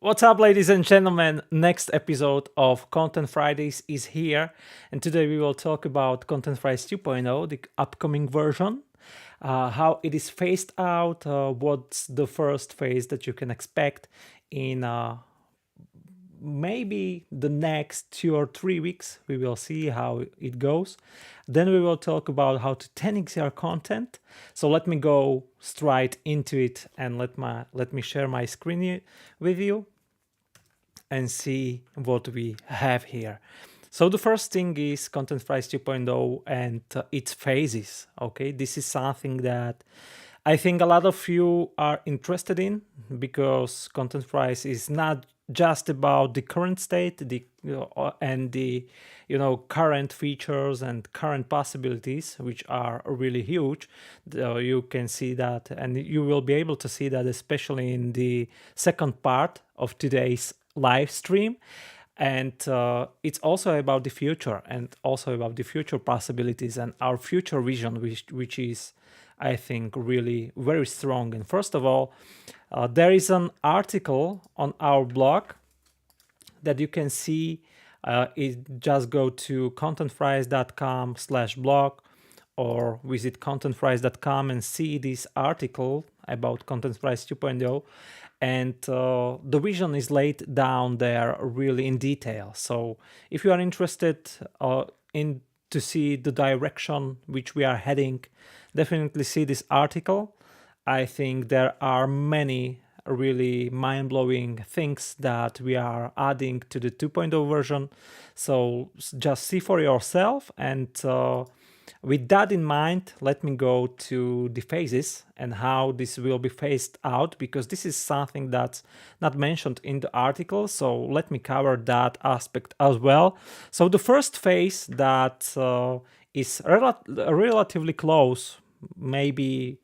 What's up, ladies and gentlemen? Next episode of Content Fridays is here, and today we will talk about Content Fridays 2.0, the upcoming version, how it is phased out, what's the first phase that you can expect in maybe the next 2 or 3 weeks. We will see how it goes. Then we will talk about how to 10x your content. So let me go straight into it and let me share my screen with you and see what we have here. So the first thing is Content Fridays 2.0 and its phases. Okay, this is something that I think a lot of you are interested in, because Content Fridays is not just about the current state, and the current features and current possibilities, which are really huge. You can see that, and you will be able to see that, especially in the second part of today's live stream. And it's also about the future, and also about the future possibilities and our future vision, which is, I think, really very strong. And first of all, there is an article on our blog that you can see. Just go to contentfries.com/blog or visit contentfries.com and see this article about Content Fridays 2.0. And the vision is laid down there really in detail. So if you are interested in to see the direction which we are heading, definitely see this article. I think there are many really mind-blowing things that we are adding to the 2.0 version. So just see for yourself. And with that in mind, let me go to the phases and how this will be phased out, because this is something that's not mentioned in the article. So let me cover that aspect as well. So the first phase that is relatively close, maybe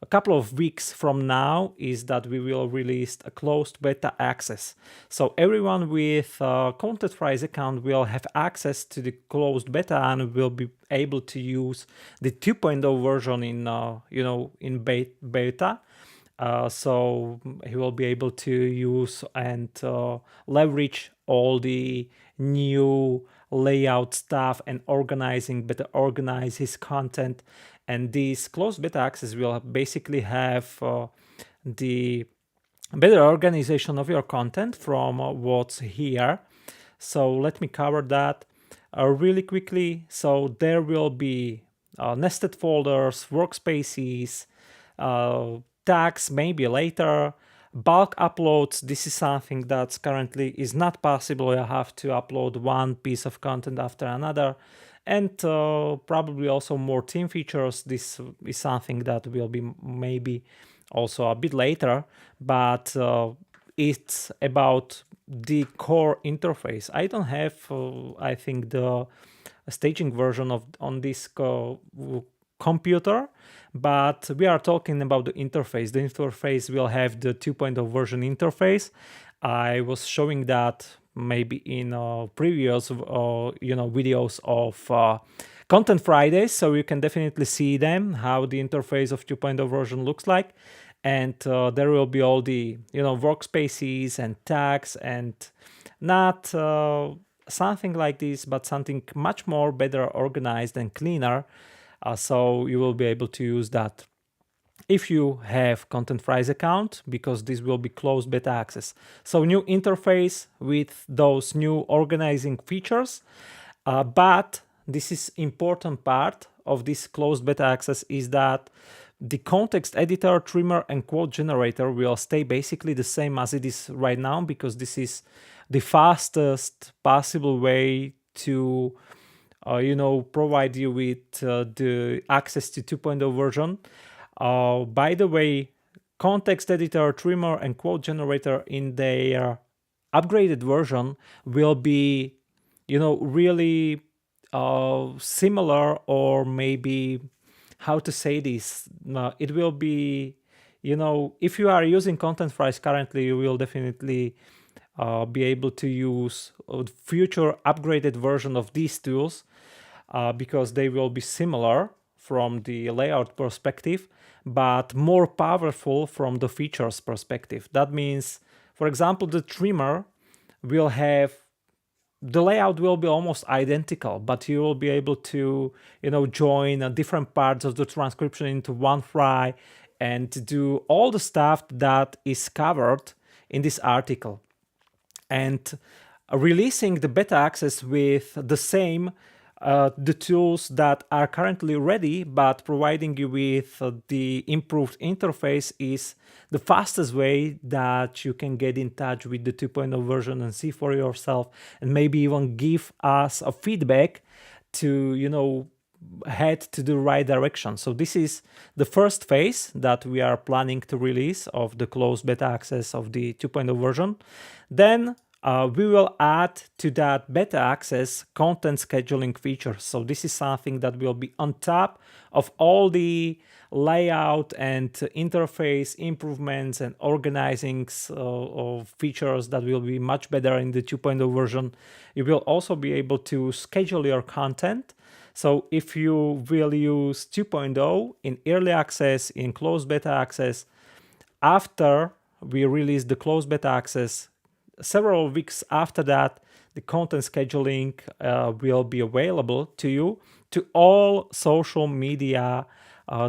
a couple of weeks from now, is that we will release a closed beta access. So everyone with a Content Fridays account will have access to the closed beta and will be able to use the 2.0 version in beta. So he will be able to use and leverage all the new layout stuff and better organize his content. And this closed beta access will basically have the better organization of your content from what's here. So let me cover that really quickly. So there will be nested folders, workspaces, tags maybe later, bulk uploads. This is something that's currently is not possible. You have to upload one piece of content after another. And probably also more theme features. This is something that will be maybe also a bit later, but it's about the core interface. I don't have, I think, the staging version on this computer, but we are talking about the interface. The interface will have the 2.0 version interface. I was showing that maybe in previous videos of Content Fridays, so you can definitely see them, how the interface of 2.0 version looks like. And there will be all the workspaces and tags, and not something like this, but something much more better organized and cleaner. So you will be able to use that if you have Content Fridays account, because this will be closed beta access. So new interface with those new organizing features. But this is important part of this closed beta access, is that the context editor, trimmer, and quote generator will stay basically the same as it is right now, because this is the fastest possible way to provide you with the access to 2.0 version. By the way, context editor, trimmer, and quote generator in their upgraded version will be, really similar, or maybe how to say this. It will be, if you are using Content Fridays currently, you will definitely be able to use a future upgraded version of these tools, because they will be similar from the layout perspective, but more powerful from the features perspective. That means For example, the trimmer will have, the layout will be almost identical, but you will be able to, join different parts of the transcription into one file and do all the stuff that is covered in this article. And releasing the beta access with the same the tools that are currently ready, but providing you with the improved interface is the fastest way that you can get in touch with the 2.0 version and see for yourself, and maybe even give us a feedback to head to the right direction. So this is the first phase that we are planning to release of the closed beta access of the 2.0 version. Then we will add to that beta access content scheduling features. So this is something that will be on top of all the layout and interface improvements and organizing of features that will be much better in the 2.0 version. You will also be able to schedule your content. So if you will use 2.0 in early access, in closed beta access, after we release the closed beta access, several weeks after that, the content scheduling will be available to you to all social media,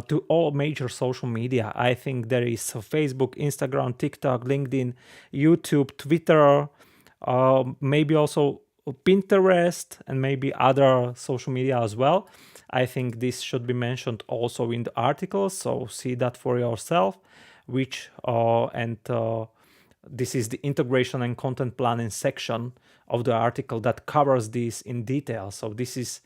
to all major social media. I think there is Facebook, Instagram, TikTok, LinkedIn, YouTube, Twitter, maybe also Pinterest, and maybe other social media as well. I think this should be mentioned also in the article, so see that for yourself. This is the integration and content planning section of the article that covers this in detail. So this is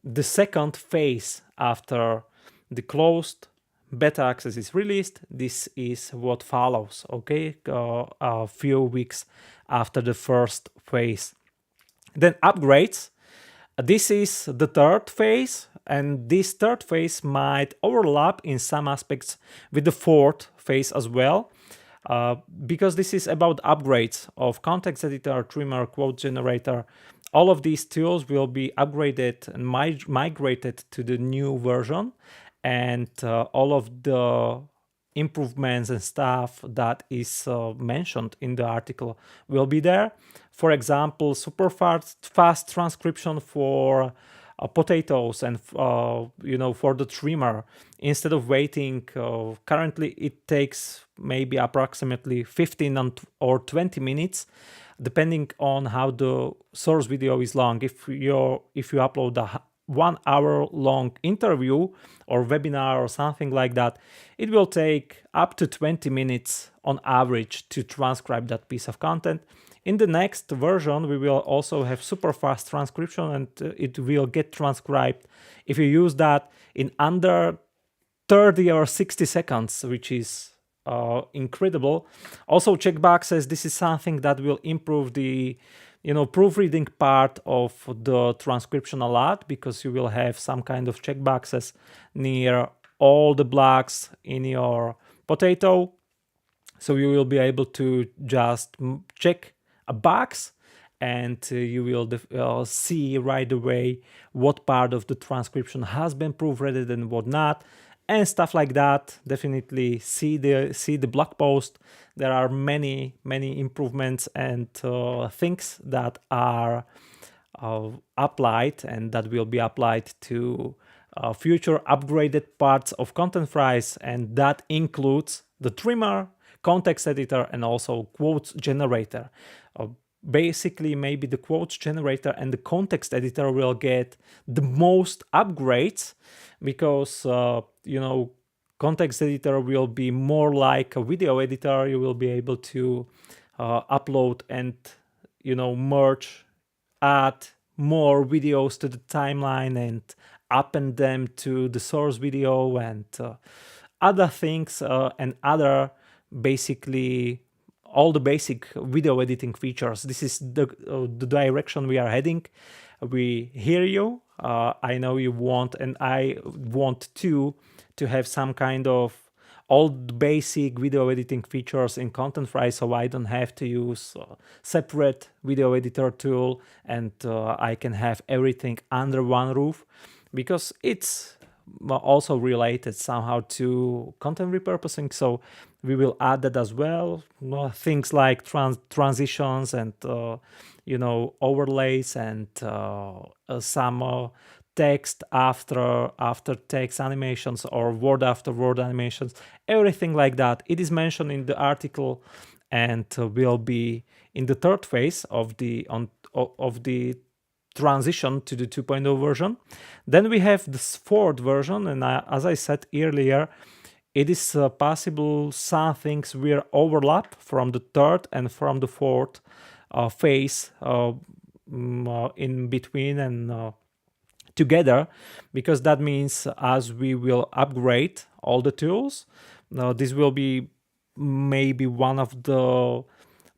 the second phase after the closed beta access is released. This is what follows, okay? A few weeks after the first phase. Then upgrades. This is the third phase, and this third phase might overlap in some aspects with the fourth phase as well. Because this is about upgrades of context editor, trimmer, quote generator. All of these tools will be upgraded and migrated to the new version, and all of the improvements and stuff that is mentioned in the article will be there. For example, super fast transcription for potatoes and for the trimmer. Instead of waiting, currently it takes maybe approximately 15 or 20 minutes, depending on how the source video is long. If you upload a 1 hour long interview or webinar or something like that, it will take up to 20 minutes on average to transcribe that piece of content. In the next version, we will also have super fast transcription, and it will get transcribed if you use that in under 30 or 60 seconds, which is incredible. Also, checkboxes. This is something that will improve the proofreading part of the transcription a lot, because you will have some kind of checkboxes near all the blocks in your potato. So you will be able to just check a box, and you will see right away what part of the transcription has been proofreaded and what not, and stuff like that. Definitely see the blog post. There are many improvements and things that are applied and that will be applied to future upgraded parts of ContentFrise, and that includes the trimmer, context editor, and also quotes generator. Basically, maybe the quotes generator and the context editor will get the most upgrades, because context editor will be more like a video editor. You will be able to upload and merge, add more videos to the timeline and append them to the source video, and other things and other basically all the basic video editing features. This is the direction we are heading. We hear you. I know you want, and I want to have some kind of all the basic video editing features in ContentFrise, so I don't have to use a separate video editor tool, and I can have everything under one roof, because it's also related somehow to content repurposing. So we will add that as well. Things like transitions and overlays and some text after text animations or word after word animations, everything like that. It is mentioned in the article and will be in the third phase of the transition to the 2.0 version. Then we have this fourth version, and as I said earlier, it is possible some things will overlap from the third and from the fourth phase in between and together, because that means as we will upgrade all the tools, this will be maybe one of the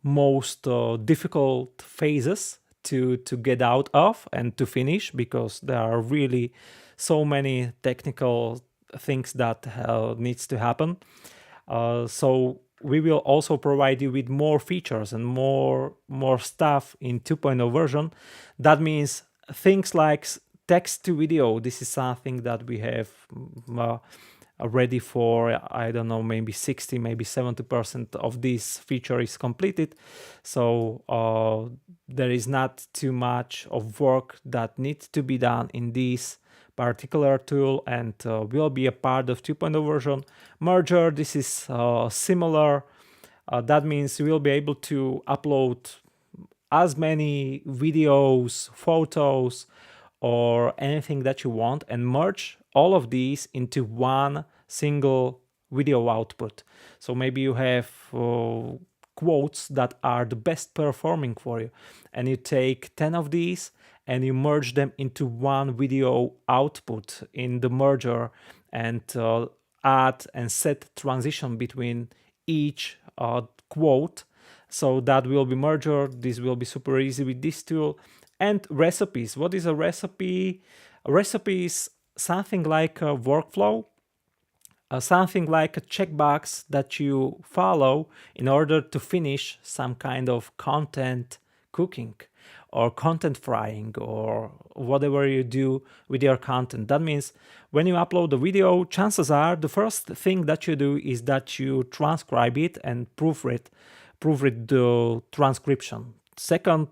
most difficult phases to get out of and to finish, because there are really so many technical things that needs to happen. So we will also provide you with more features and more stuff in 2.0 version. That means things like text to video. This is something that we have ready for, I don't know, maybe 60, maybe 70% of this feature is completed. So there is not too much of work that needs to be done in this particular tool, and will be a part of 2.0 version. Merger, this is similar. That means you will be able to upload as many videos, photos, or anything that you want and merge all of these into one single video output. So maybe you have quotes that are the best performing for you, and you take 10 of these and you merge them into one video output in the merger, and add and set transition between each quote. So that will be merger. This will be super easy with this tool. And recipes. What is a recipe? A recipe is something like a workflow, something like a checkbox that you follow in order to finish some kind of content cooking or content frying or whatever you do with your content. That means when you upload a video, chances are the first thing that you do is that you transcribe it and proofread the transcription. Second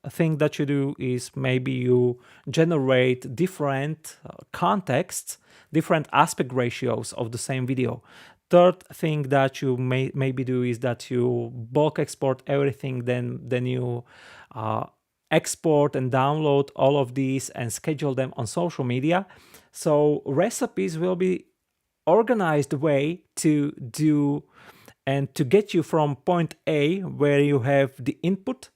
thing that you do is maybe you generate different contexts, different aspect ratios of the same video. Third thing that you maybe do is that you bulk export everything, then you export and download all of these and schedule them on social media. So recipes will be organized way to do and to get you from point A, where you have the input,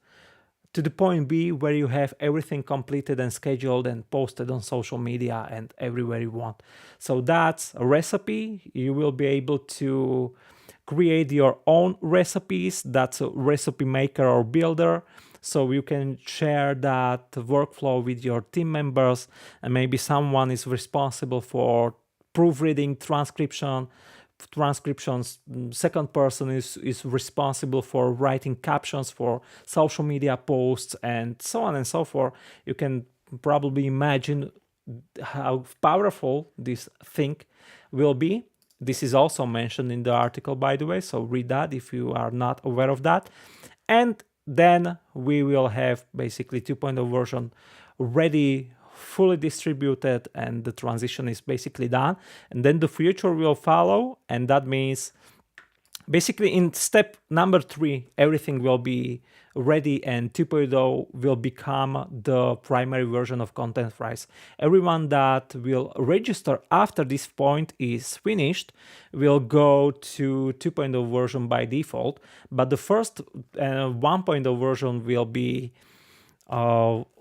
to the point B, where you have everything completed and scheduled and posted on social media and everywhere you want. So that's a recipe. You will be able to create your own recipes. That's a recipe maker or builder. So you can share that workflow with your team members, and maybe someone is responsible for proofreading transcriptions. Second person is responsible for writing captions for social media posts, and so on and so forth. You can probably imagine how powerful this thing will be. This is also mentioned in the article, by the way, so read that if you are not aware of that. And then we will have basically 2.0 version ready, fully distributed, and the transition is basically done. And then the future will follow, and that means basically in step number 3, everything will be ready and 2.0 will become the primary version of Contentfrize. Everyone that will register after this point is finished will go to 2.0 version by default, but the first 1.0 version will be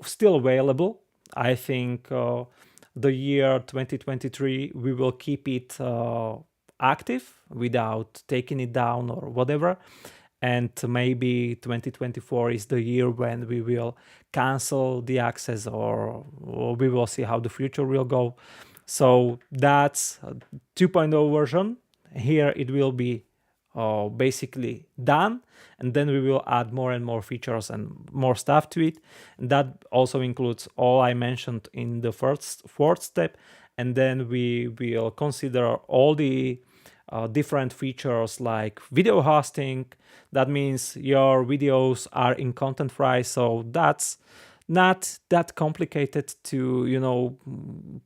still available. I think the year 2023 we will keep it active without taking it down or whatever, and maybe 2024 is the year when we will cancel the access, or we will see how the future will go. So that's 2.0 version. Here it will be basically done, and then we will add more and more features and more stuff to it, and that also includes all I mentioned in the fourth step. And then we will consider all the different features like video hosting. That means your videos are in Contentfry, so that's not that complicated to,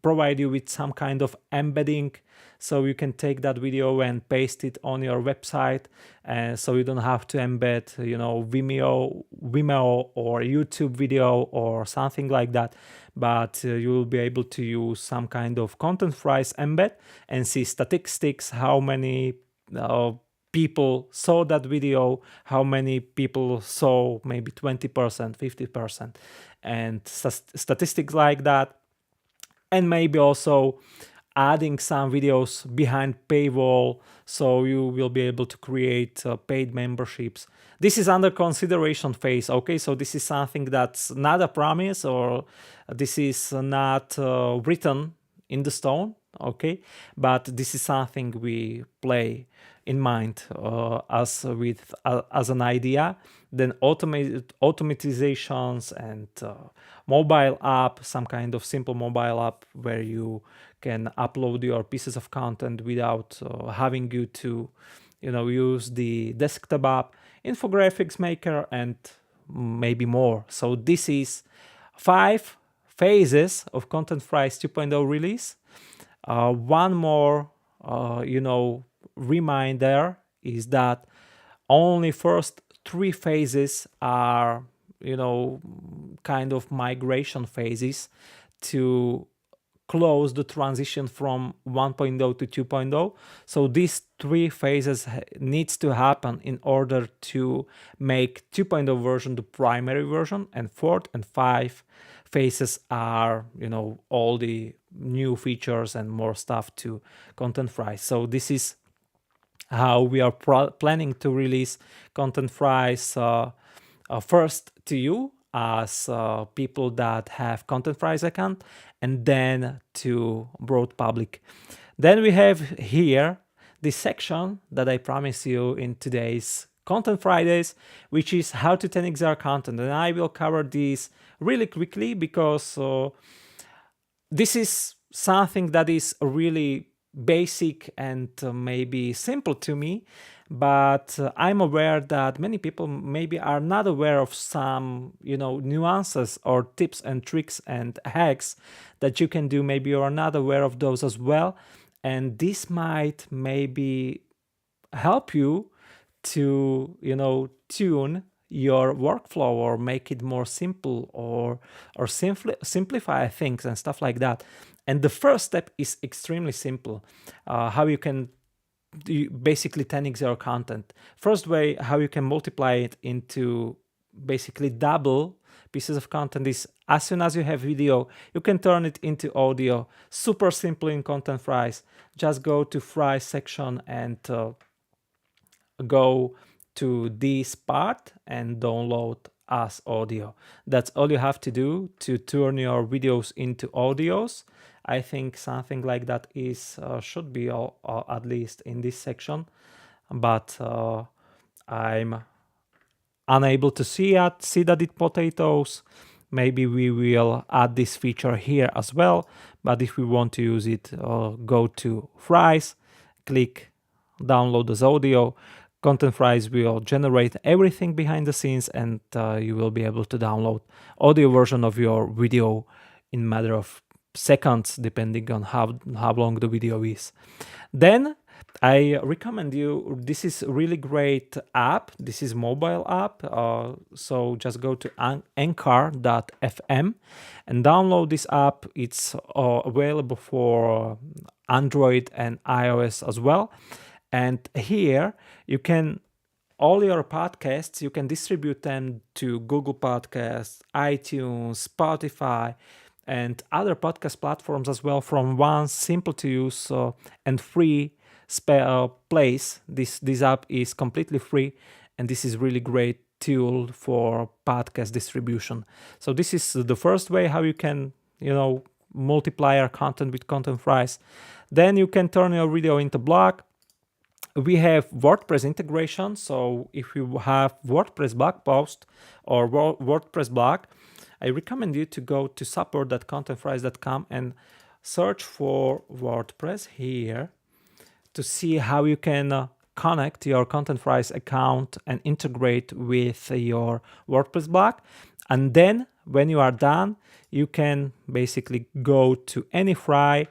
provide you with some kind of embedding, so you can take that video and paste it on your website, and so you don't have to embed, Vimeo or YouTube video or something like that, but you will be able to use some kind of Contentfry's embed and see statistics, how many people saw that video, how many people saw maybe 20%, 50%, and statistics like that. And maybe also adding some videos behind paywall, so you will be able to create paid memberships. This is under consideration phase, okay? So this is something that's not a promise, or this is not written in the stone, okay? But this is something we play in mind as an idea. Then automatizations and mobile app, some kind of simple mobile app where you can upload your pieces of content without having you to, use the desktop app, infographics maker, and maybe more. So this is 5 phases of Contentfry's 2.0 release. One more, reminder is that only first 3 phases are, kind of migration phases to close the transition from 1.0 to 2.0. So these 3 phases needs to happen in order to make 2.0 version the primary version, and 4th and 5th phases are, all the new features and more stuff to Contentfry. So this is how we are planning to release Contentfry's first to you as people that have Contentfry's account, and then to broad public. Then we have here this section that I promised you in today's Content Fridays, which is how to 10x your content. And I will cover this really quickly because this is something that is really basic and maybe simple to me, but I'm aware that many people maybe are not aware of some, nuances or tips and tricks and hacks that you can do. Maybe you're not aware of those as well, and this might maybe help you to, tune your workflow or make it more simple, or simplify things and stuff like that. And the first step is extremely simple. How you can basically 10x your content. First way, how you can multiply it into basically double pieces of content, is as soon as you have video, you can turn it into audio. Super simple in Contentfry. Just go to Fry section and go to this part and download as audio. That's all you have to do to turn your videos into audios. I think something like that is should be all, at least in this section, but I'm unable to see that it potatoes. Maybe we will add this feature here as well, but if we want to use it, go to Fries, click download as audio. Contentfry will generate everything behind the scenes, and you will be able to download audio version of your video in matter of seconds, depending on how long the video is. Then I recommend you, this is a really great app. This is mobile app. So just go to anchor.fm and download this app. It's available for Android and iOS as well. And here you can, all your podcasts, you can distribute them to Google Podcasts, iTunes, Spotify, and other podcast platforms as well from one simple to use and free place. This app is completely free, and this is really great tool for podcast distribution. So this is the first way how you can, multiply your content with Contentfry. Then you can turn your video into blog. We have WordPress integration. So if you have WordPress blog post or WordPress blog, I recommend you to go to support.contentfry.com and search for WordPress here to see how you can connect your ContentFries account and integrate with your WordPress blog. And then when you are done, you can basically go to any fry,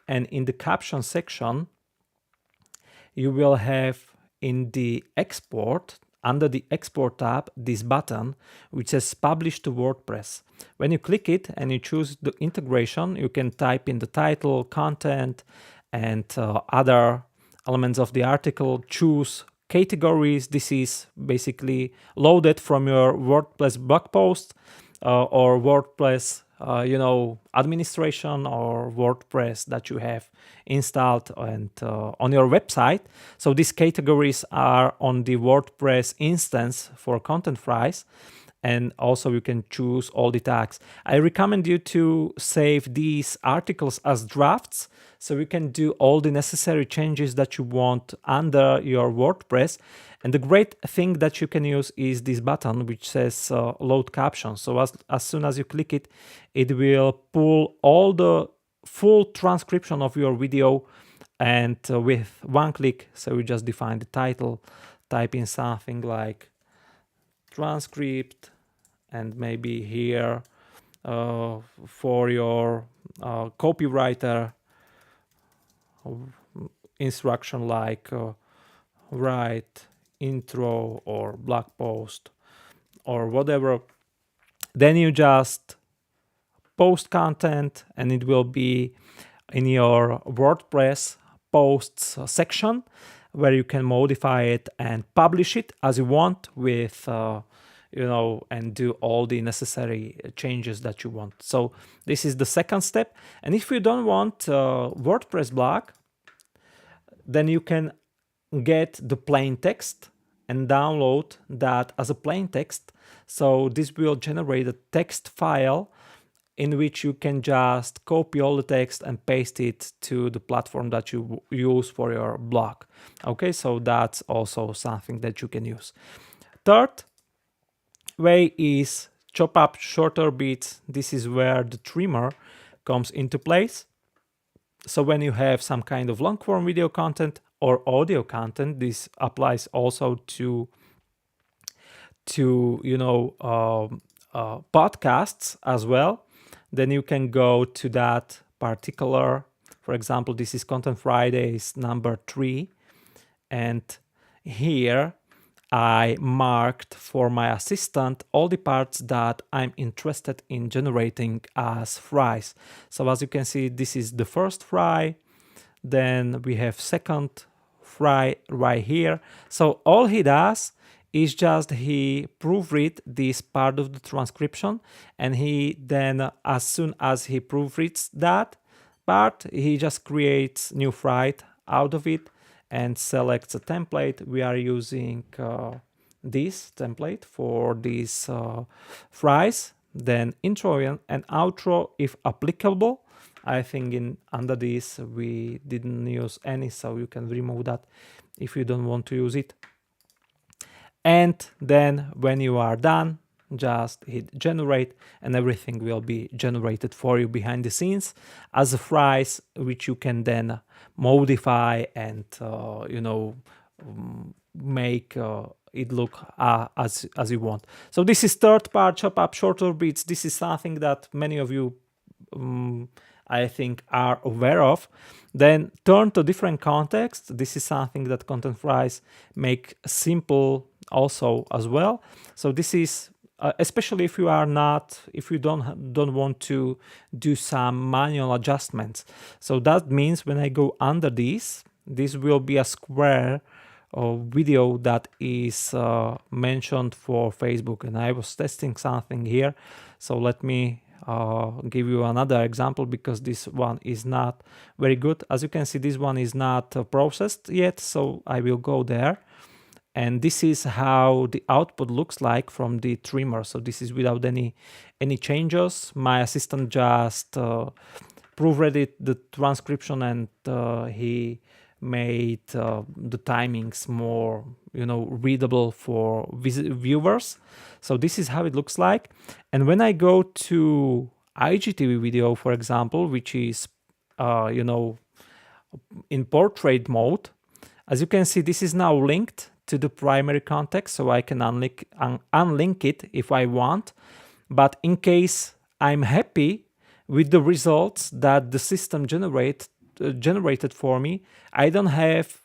and in the caption section, you will have in the export, under the export tab, this button which says publish to WordPress. When you click it and you choose the integration, you can type in the title, content, and other elements of the article, choose categories. This is basically loaded from your WordPress blog post or WordPress administration or WordPress that you have installed and on your website. So these categories are on the WordPress instance for ContentFries, and also you can choose all the tags. I recommend you to save these articles as drafts, so you can do all the necessary changes that you want under your WordPress. And the great thing that you can use is this button which says load captions. So as soon as you click it, it will pull all the full transcription of your video, and with one click, so you just define the title, type in something like transcript, and maybe here for your copywriter instruction like write intro or blog post or whatever. Then you just post content, and it will be in your WordPress posts section, where you can modify it and publish it as you want with and do all the necessary changes that you want. So this is the second step. And if you don't want WordPress blog, then you can get the plain text and download that as a plain text. So this will generate a text file in which you can just copy all the text and paste it to the platform that you use for your blog. Okay, so that's also something that you can use. Third way is chop up shorter bits. This is where the trimmer comes into place. So when you have some kind of long form video content or audio content, this applies also to podcasts as well. Then you can go to that particular, for example, this is Content Fridays number 3. And here I marked for my assistant all the parts that I'm interested in generating as fries. So as you can see, this is the first fry. Then we have second fry right here. So all he does is just he proofread this part of the transcription, and he then, as soon as he proofreads that part, he just creates new fry out of it and selects a template. We are using this template for these fries. Then intro and outro if applicable. I think under this we didn't use any, so you can remove that if you don't want to use it. And then when you are done, just hit generate, and everything will be generated for you behind the scenes as a fries, which you can then modify and make it look as you want. So this is third part, chop up shorter bits. This is something that many of you I think are aware of. Then turn to different context. This is something that ContentFries make simple also as well. So this is especially if you don't want to do some manual adjustments. So that means when I go under this will be a square video that is mentioned for Facebook, and I was testing something here. So let me give you another example, because this one is not very good. As you can see, this one is not processed yet, so I will go there. And this is how the output looks like from the trimmer. So this is without any changes. My assistant just proofread the transcription, and he made the timings more readable for viewers. So this is how it looks like. And when I go to IGTV video, for example, which is in portrait mode, As you can see, this is now linked to the primary context, so I can unlink it if I want. But in case I'm happy with the results that the system generated for me, I don't have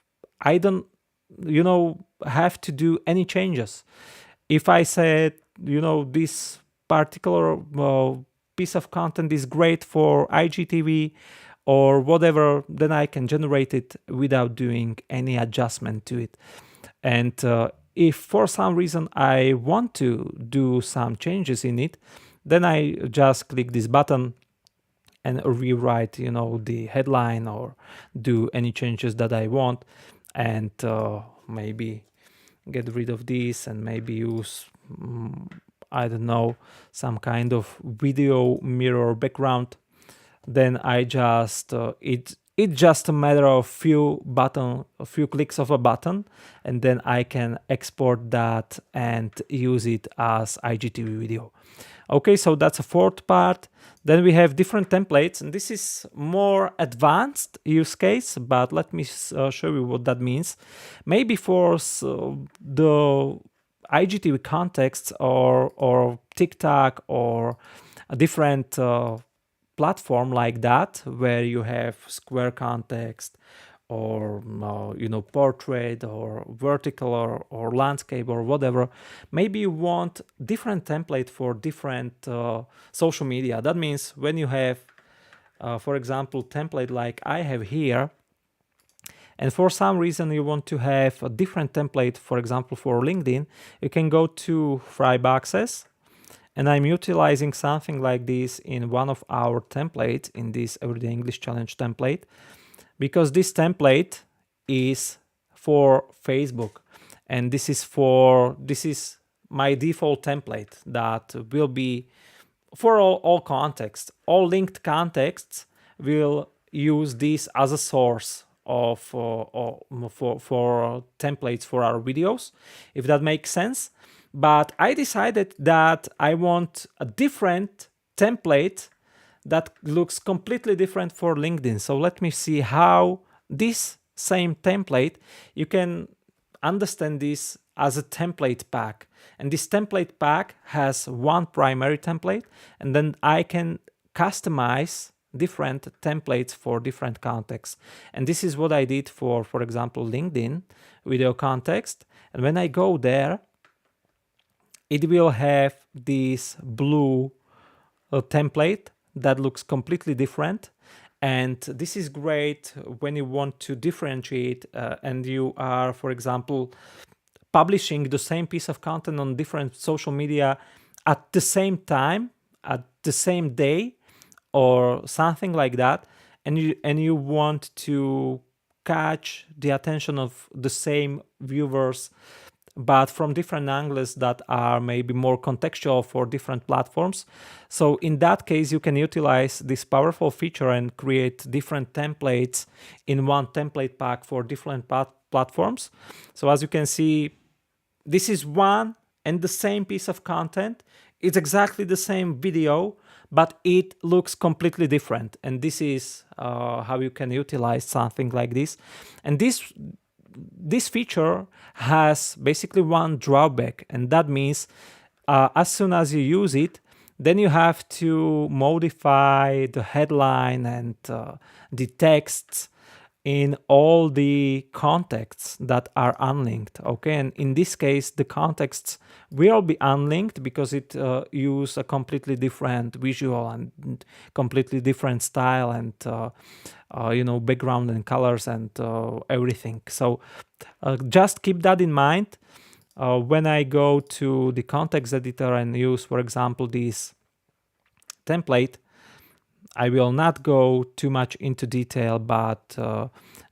to do any changes. If I said, this particular piece of content is great for IGTV or whatever, then I can generate it without doing any adjustment to it. And if for some reason I want to do some changes in it, then I just click this button and rewrite, the headline or do any changes that I want, and maybe get rid of this and maybe use, I don't know, some kind of video mirror background. Then I just it's just a matter of a few clicks of a button, and then I can export that and use it as IGTV video. Okay, so that's a fourth part. Then we have different templates, and this is more advanced use case, but let me show you what that means. Maybe for the IGTV context or TikTok or a different platform like that, where you have square context or portrait or vertical or landscape or whatever. Maybe you want different template for different social media. That means when you have for example template like I have here, and for some reason you want to have a different template, for example for LinkedIn, you can go to Fry Boxes, and I'm utilizing something like this in one of our templates in this Everyday English Challenge template, because this template is for Facebook, and this is my default template that will be for all contexts. All linked contexts will use this as a source of for templates for our videos, if that makes sense. But I decided that I want a different template that looks completely different for LinkedIn. So let me see how this same template, you can understand this as a template pack. And this template pack has one primary template, and then I can customize different templates for different contexts. And this is what I did for example, LinkedIn video context. And when I go there, it will have this blue template that looks completely different. And this is great when you want to differentiate and you are, for example, publishing the same piece of content on different social media at the same time, at the same day, or something like that, and you want to catch the attention of the same viewers, but from different angles that are maybe more contextual for different platforms. So in that case, you can utilize this powerful feature and create different templates in one template pack for different platforms. So as you can see, this is one and the same piece of content. It's exactly the same video, but it looks completely different. And this is how you can utilize something like this. And this feature has basically one drawback, and that means as soon as you use it, then you have to modify the headline and the texts in all the contexts that are unlinked. Okay, and in this case, the contexts will be unlinked because it use a completely different visual and completely different style and background and colors and everything. So just keep that in mind when I go to the context editor and use, for example, this template. I will not go too much into detail, but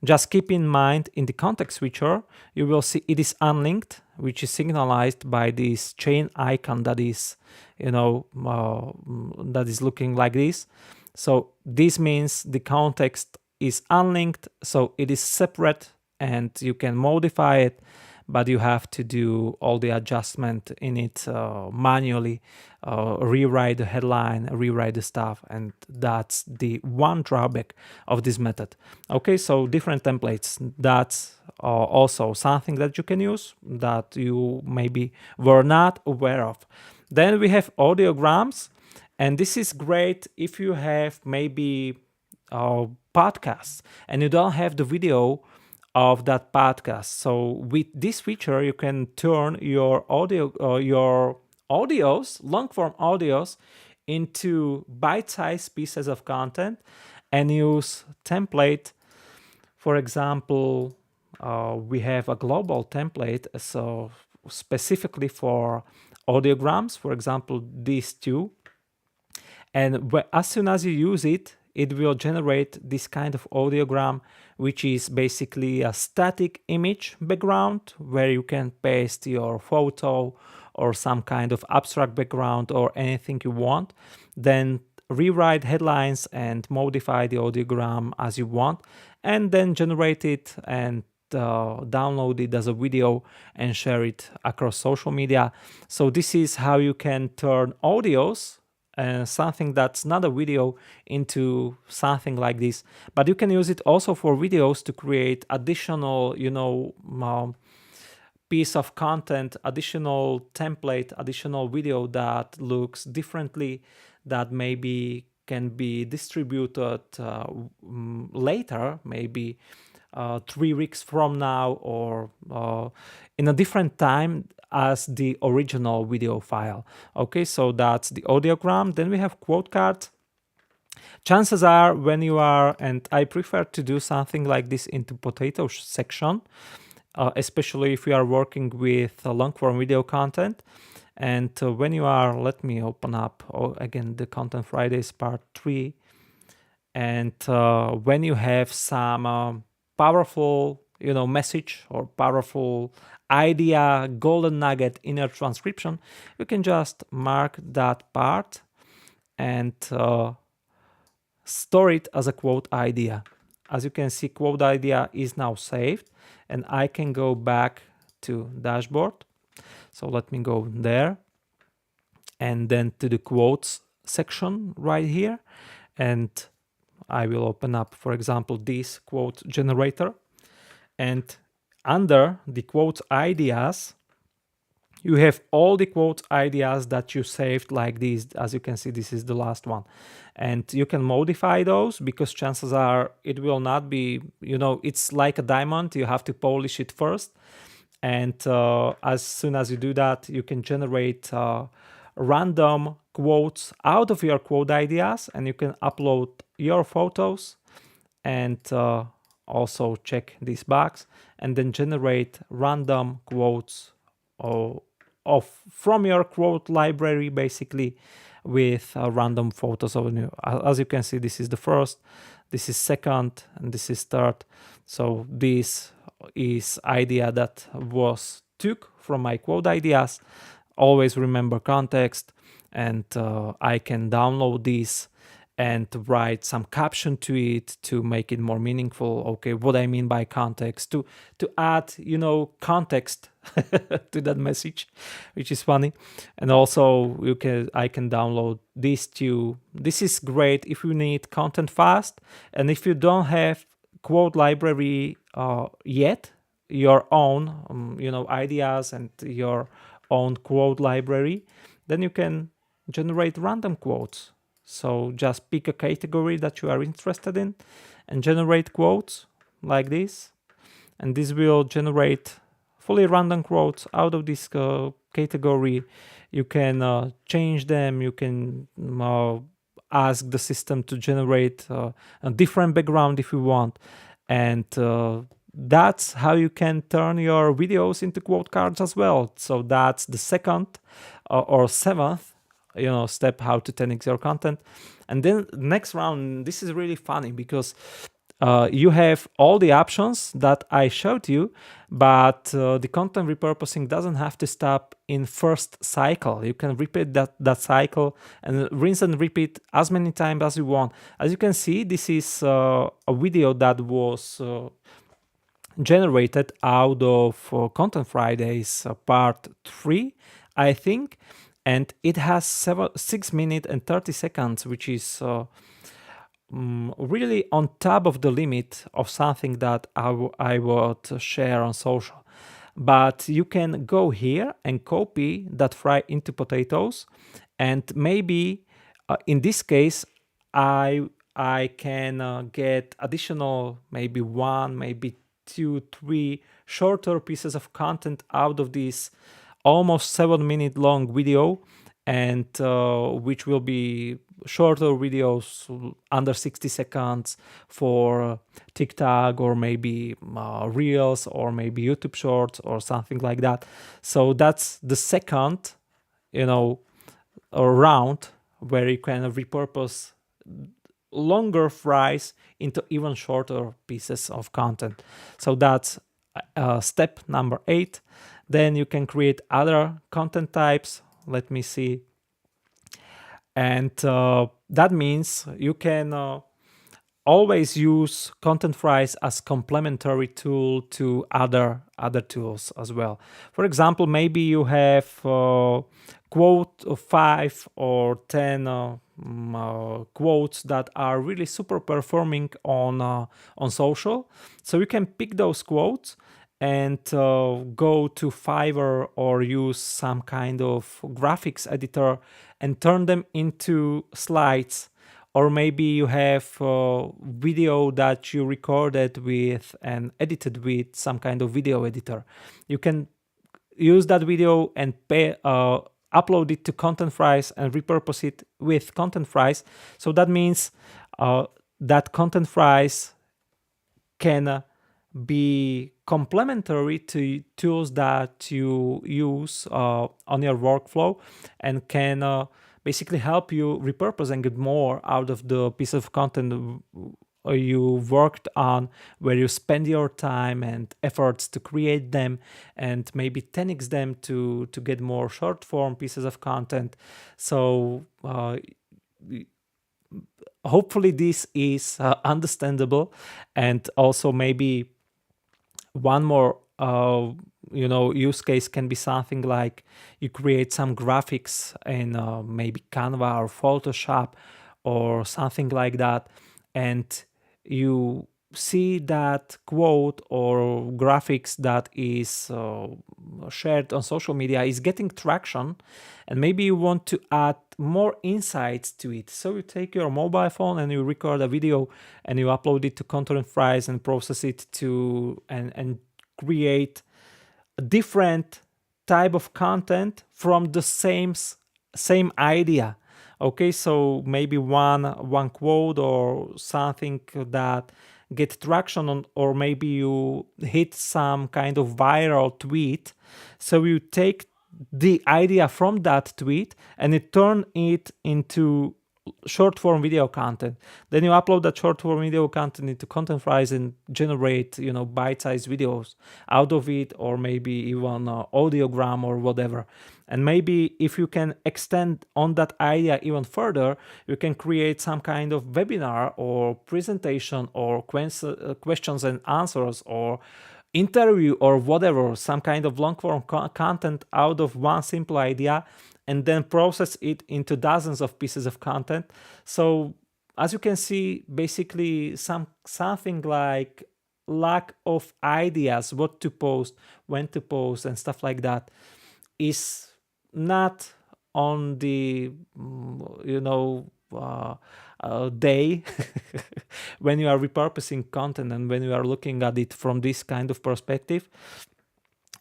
just keep in mind in the context switcher, you will see it is unlinked, which is signalized by this chain icon that is, that is looking like this. So this means the context is unlinked, so it is separate and you can modify it. but you have to do all the adjustment in it manually, rewrite the headline, rewrite the stuff, and that's the one drawback of this method. Okay, so different templates, that's also something that you can use that you maybe were not aware of. Then we have audiograms, and this is great if you have maybe podcasts and you don't have the video of that podcast. So with this feature, you can turn your your audios, long form audios, into bite-sized pieces of content and use template. For example, we have a global template, so specifically for audiograms, for example, these two. And as soon as you use it, it will generate this kind of audiogram, which is basically a static image background where you can paste your photo or some kind of abstract background or anything you want. Then rewrite headlines and modify the audiogram as you want, and then generate it and download it as a video and share it across social media. So this is how you can turn audios, something that's not a video, into something like this. But you can use it also for videos to create additional, piece of content, additional template, additional video that looks differently, that maybe can be distributed later, maybe 3 weeks from now, or in a different time as the original video file. Okay, so that's the audiogram. Then we have quote cards. Chances are when you are, and I prefer to do something like this into potato section, especially if you are working with long form video content. And when you are, let me open up again the Content Fridays part 3. And when you have some powerful, message or powerful idea, golden nugget in your transcription, you can just mark that part and store it as a quote idea. As you can see, quote idea is now saved, and I can go back to dashboard. So let me go there and then to the quotes section right here, and I will open up, for example, this quote generator. And under the quote ideas, you have all the quote ideas that you saved like this. As you can see, this is the last one. And you can modify those, because chances are it will not be, it's like a diamond. You have to polish it first. And as soon as you do that, you can generate random quotes out of your quote ideas, and you can upload your photos and also check this box, and then generate random quotes from your quote library, basically, with random photos of you. As you can see, this is the first, this is second, and this is third. So this is idea that was took from my quote ideas. Always remember context, and I can download this and write some caption to it to make it more meaningful. Okay, what I mean by context, to add, context to that message, which is funny. And also I can download these two. This is great if you need content fast, and if you don't have quote library yet, your own, ideas and your own quote library, then you can generate random quotes. So just pick a category that you are interested in and generate quotes like this. And this will generate fully random quotes out of this category. You can change them. You can ask the system to generate a different background if you want. And that's how you can turn your videos into quote cards as well. So that's the second or seventh step, how to 10x your content. And then next round, this is really funny, because you have all the options that I showed you, but the content repurposing doesn't have to stop in first cycle. You can repeat that cycle and rinse and repeat as many times as you want. As you can see, this is a video that was generated out of Content Fridays part 3, I think, and it has 6 minutes and 30 seconds, which is really on top of the limit of something that I would share on social. But you can go here and copy that fry into potatoes, and maybe in this case I can get additional maybe 1, maybe 2, 3 shorter pieces of content out of this almost 7-minute long video, and which will be shorter videos under 60 seconds for TikTok, or maybe Reels, or maybe YouTube Shorts, or something like that. So that's the second, round where you can repurpose longer fries into even shorter pieces of content. So that's step number 8. Then you can create other content types. Let me see. And that means you can always use content fries as complementary tool to other tools as well. For example, maybe you have quote of 5 or 10 quotes that are really super performing on social. So you can pick those quotes and go to Fiverr or use some kind of graphics editor and turn them into slides. Or maybe you have a video that you recorded with and edited with some kind of video editor. You can use that video and upload it to Content Fries and repurpose it with Content Fries. So that means that Content Fries can be complementary to tools that you use on your workflow, and can basically help you repurpose and get more out of the piece of content you worked on, where you spend your time and efforts to create them, and maybe 10x them to get more short form pieces of content. So hopefully this is understandable. And also maybe one more use case can be something like you create some graphics in maybe Canva or Photoshop or something like that, and you see that quote or graphics that is shared on social media is getting traction, and maybe you want to add more insights to it. So you take your mobile phone and you record a video and you upload it to Content Fries and process it to and create a different type of content from the same idea. Okay, so maybe one quote or something that get traction on, or maybe you hit some kind of viral tweet. So you take the idea from that tweet and you turn it into short form video content. Then you upload that short form video content into Content Fries and generate bite-sized videos out of it, or maybe even audiogram or whatever. And maybe if you can extend on that idea even further, you can create some kind of webinar or presentation or questions and answers or interview or whatever, some kind of long form content out of one simple idea, and then process it into dozens of pieces of content. So as you can see, basically something like lack of ideas, what to post, when to post, and stuff like that is not on the day when you are repurposing content and when you are looking at it from this kind of perspective.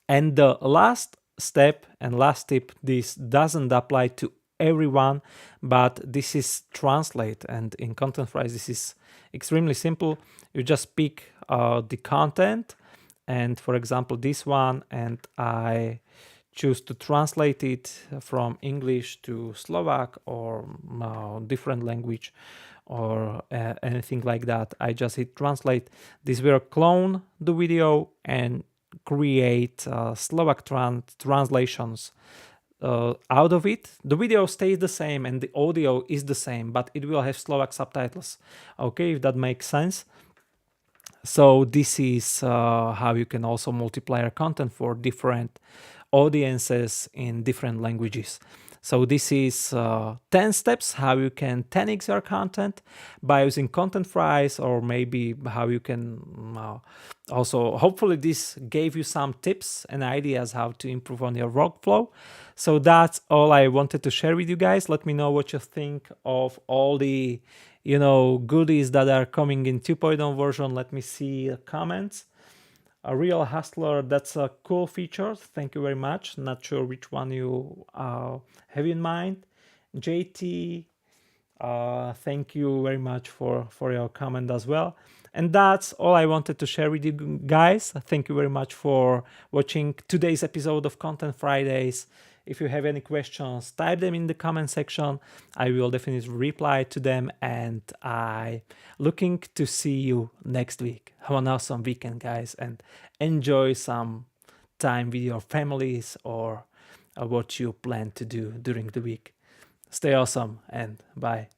And the last step and last tip, this doesn't apply to everyone, but this is translate. And in Content Fries, this is extremely simple. You just pick the content, and for example this one, and I choose to translate it from English to Slovak or different language or anything like that. I just hit translate. This will clone the video and create Slovak translations out of it. The video stays the same and the audio is the same, but it will have Slovak subtitles. Okay, if that makes sense. So this is how you can also multiply your content for different audiences in different languages. So this is 10 steps how you can 10x your content by using content fries, or maybe how you can also, hopefully this gave you some tips and ideas how to improve on your workflow. So that's all I wanted to share with you guys. Let me know what you think of all the goodies that are coming in 2.0 version. Let me see the comments. A real hustler, that's a cool feature. Thank you very much. Not sure which one you have in mind. JT, thank you very much for your comment as well. And that's all I wanted to share with you guys. Thank you very much for watching today's episode of Content Fridays. If you have any questions, type them in the comment section. I will definitely reply to them, and I looking to see you next week. Have an awesome weekend, guys, and enjoy some time with your families or what you plan to do during the week. Stay awesome and bye.